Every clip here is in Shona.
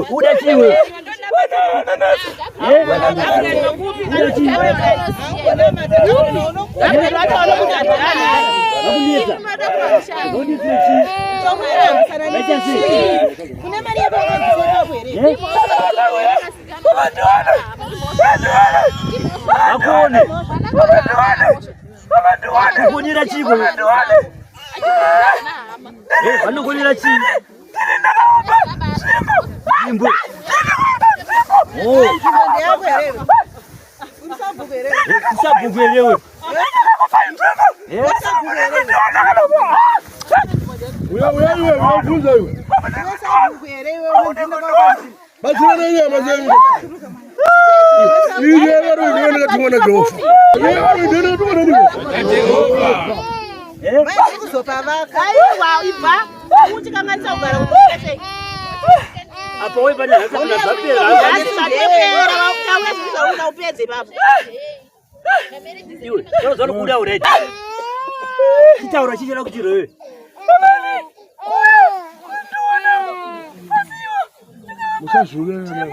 Udachiwe. Apa wewe bana hasa tunasafiri Yule, sasa kuda ureti. Kitaura chichira kuchiro wewe. Musashule na.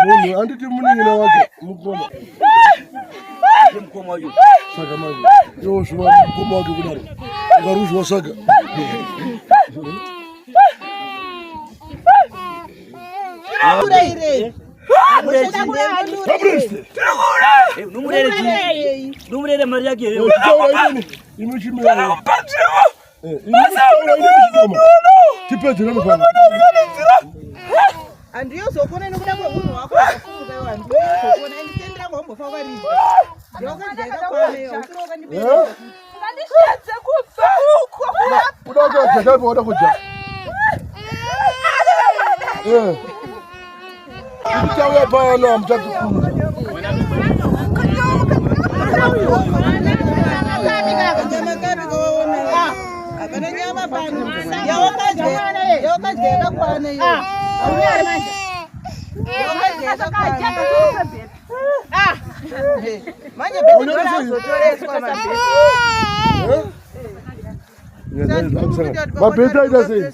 Mungu anditi muningina wake mukoma. Mukoma wake. Saka maji. Yo shwa mukoma wake kudari. Ngarushwa saka. Ure. Numurere Maria Gere. Andrio sokone nokuda kwemunhu wako akafuka andrio sokone enditendera ngombo favari. Yoka ndeka kwaneyo usiroka ndibere. Ngandishedze kufa uko. Udoka tata boda kuja. Mtawe bana mtakukuru. Mabeta idase.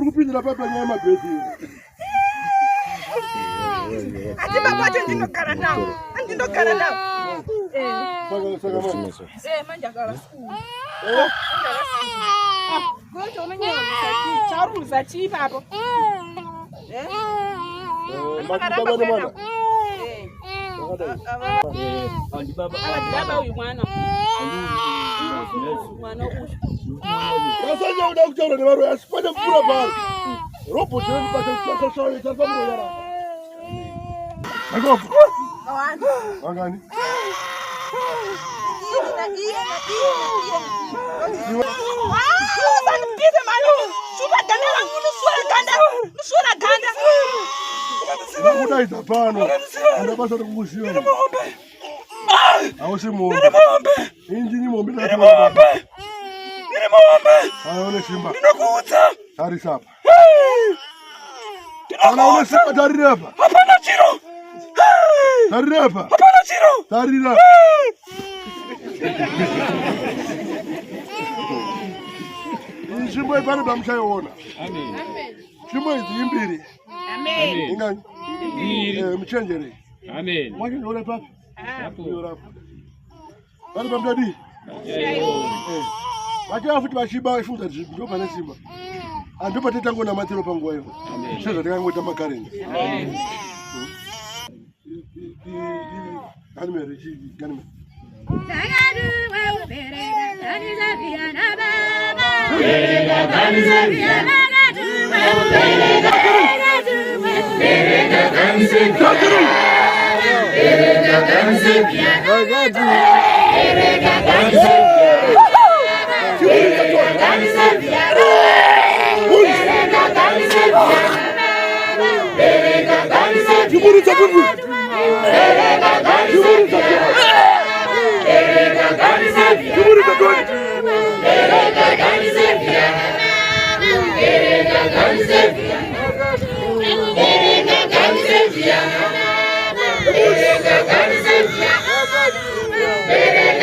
Kupindira papa nyama mabeti. Ati baba ndinogara nawo. Ndinogara nawo. Manja kala. Gocho unanyama charuza chipapo. Baba uyu mwana. Mwana usho. Kasanya uda kuchora ne baro yasipata mfura baro. Robo tena pata sasa sasa mro yara. Agogo. Wangani? Sanipite manu. Chupa danela nusura ganda. Uda itapano. Ndabasa kukushia. Awasi mo. Injini mo mbili. Aone simba. Ninakuuza. Tari sapa. Anaona simba tari hapa. Hapana chiro. Tari hapa. Hapana chiro. Tari hapa. Simba ipana bamshayoona. Amen. Simba izimbiri. Amen. Ingani? Mchenjere. Amen. Mwaje yole papa. Hapo yole papa. Bali bamdadi. Wacha afuti bashiba ifunza jibu ndo bana simba. Ando pateta ngona matero pangu wayo. Sasa tangu tamakareni. Amen. Ganime reji ganime. Tagadu wa berega taniza biana baba. Berega taniza biana baba. Berega taniza biana. Berega taniza biana baba. Berega taniza biana. Berega